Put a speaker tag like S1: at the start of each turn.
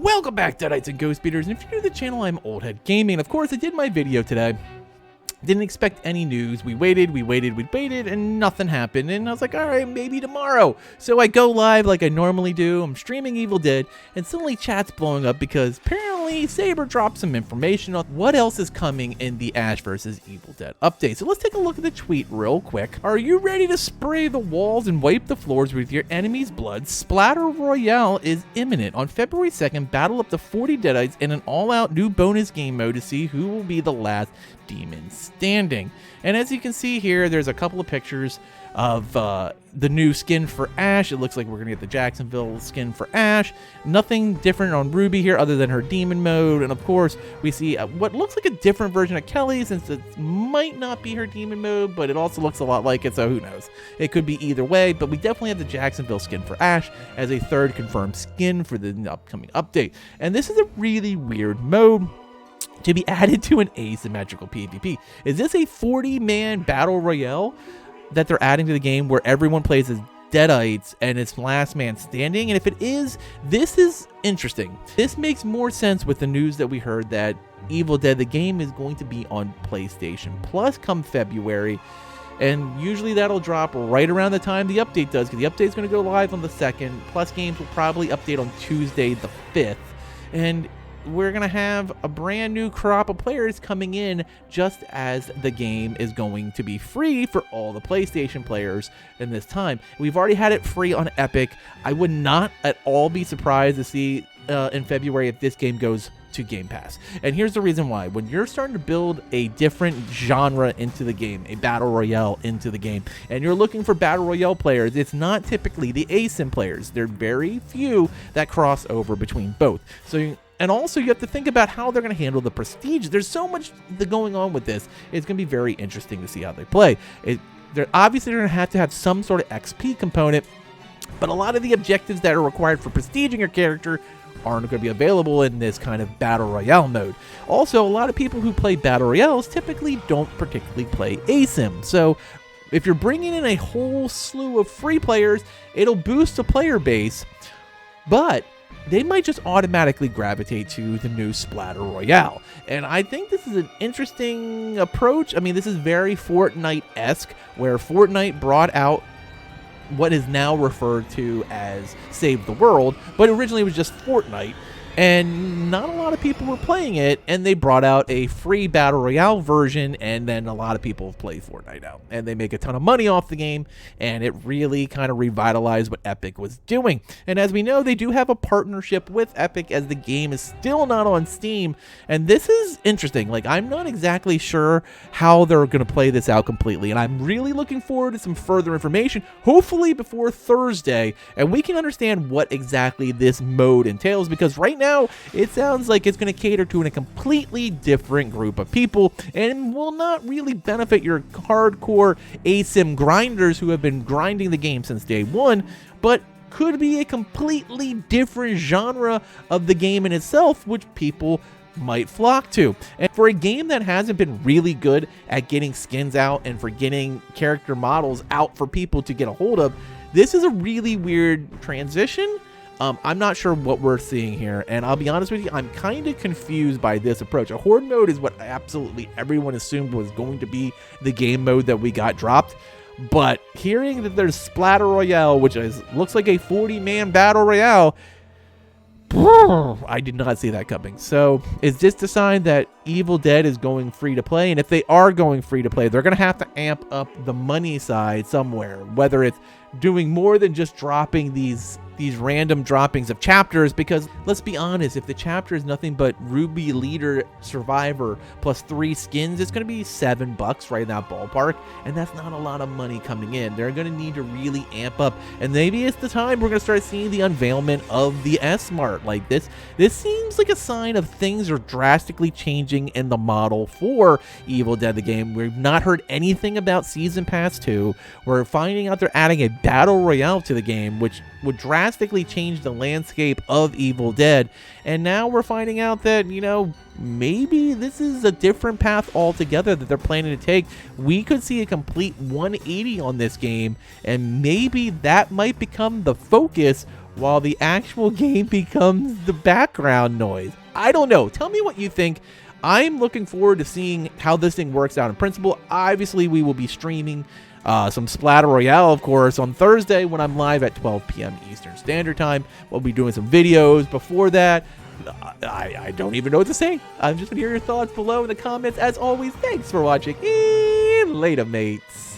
S1: Welcome back, Deadites and Ghost Beaters, and if you're new to the channel, I'm Oldhead Gaming. Of course, I did my video today. Didn't expect any news. We waited, and nothing happened. And I was like, all right, maybe tomorrow. So I go live like I normally do. I'm streaming Evil Dead, and suddenly chat's blowing up because apparently Saber dropped some information on what else is coming in the Ash vs. Evil Dead update. So let's take a look at the tweet real quick. Are you ready to spray the walls and wipe the floors with your enemy's blood? Splatter Royale is imminent. On February 2nd, battle up to 40 Deadites in an all-out new bonus game mode to see who will be the last demon standing. And as you can see here, there's a couple of pictures of the new skin for Ash. It looks like we're gonna get the Jacksonville skin for Ash. Nothing different on Ruby here other than her demon mode, and of course we see what looks like a different version of Kelly, since it might not be her demon mode, but it also looks a lot like it, so who knows. It could be either way, but we definitely have the Jacksonville skin for Ash as a third confirmed skin for the upcoming update. And this is a really weird mode to be added to an asymmetrical PvP. Is this a 40-man battle royale that they're adding to the game where everyone plays as Deadites and it's last man standing? And if it is, this is interesting. This makes more sense with the news that we heard that Evil Dead, the game, is going to be on PlayStation Plus come February. And usually that'll drop right around the time the update does, because the update's going to go live on the 2nd. Plus games will probably update on Tuesday the 5th. And we're going to have a brand new crop of players coming in just as the game is going to be free for all the PlayStation players in this time. We've already had it free on Epic. I would not at all be surprised to see in February if this game goes to Game Pass. And here's the reason why. When you're starting to build a different genre into the game, a battle royale into the game, and you're looking for battle royale players, it's not typically the ASIM players. There are very few that cross over between both. And also, you have to think about how they're going to handle the prestige. There's so much going on with this. It's going to be very interesting to see how they play. They're obviously going to have some sort of XP component, but a lot of the objectives that are required for prestiging your character aren't going to be available in this kind of battle royale mode. Also, a lot of people who play battle royales typically don't particularly play ASIM. So if you're bringing in a whole slew of free players, it'll boost the player base, but they might just automatically gravitate to the new Splatter Royale. And I think this is an interesting approach. I mean, this is very Fortnite-esque, where Fortnite brought out what is now referred to as Save the World, but originally it was just Fortnite. And not a lot of people were playing it, and they brought out a free Battle Royale version, and then a lot of people have played Fortnite now. And they make a ton of money off the game, and it really kind of revitalized what Epic was doing. And as we know, they do have a partnership with Epic, as the game is still not on Steam. And this is interesting. Like, I'm not exactly sure how they're going to play this out completely, and I'm really looking forward to some further information, hopefully before Thursday, and we can understand what exactly this mode entails, because right now it sounds like it's going to cater to a completely different group of people and will not really benefit your hardcore ASIM grinders who have been grinding the game since day one, but could be a completely different genre of the game in itself, which people might flock to. And for a game that hasn't been really good at getting skins out and for getting character models out for people to get a hold of, this is a really weird transition. I'm not sure what we're seeing here, and I'll be honest with you, I'm kind of confused by this approach. A horde mode is what absolutely everyone assumed was going to be the game mode that we got dropped, but hearing that there's Splatter Royale, which looks like a 40-man battle royale, I did not see that coming. So is this a sign that Evil Dead is going free to play? And if they are going free to play, they're going to have to amp up the money side somewhere, whether it's doing more than just dropping these random droppings of chapters, because let's be honest, if the chapter is nothing but Ruby Leader Survivor plus 3 skins, it's going to be $7 right in that ballpark, and that's not a lot of money coming in. They're going to need to really amp up, and maybe it's the time we're going to start seeing the unveilment of the S-Mart. Like this seems like a sign of things are drastically changing in the model for Evil Dead the game. We've not heard anything about Season Pass 2. We're finding out they're adding a battle royale to the game, which would drastically change the landscape of Evil Dead. And now we're finding out that, you know, maybe this is a different path altogether that they're planning to take. We could see a complete 180 on this game, and maybe that might become the focus while the actual game becomes the background noise. I don't know. Tell me what you think. I'm looking forward to seeing how this thing works out in principle. Obviously, we will be streaming some Splatter Royale, of course, on Thursday when I'm live at 12 p.m. Eastern Standard Time. We'll be doing some videos before that. I don't even know what to say. I'm just going to hear your thoughts below in the comments. As always, thanks for watching. And later, mates.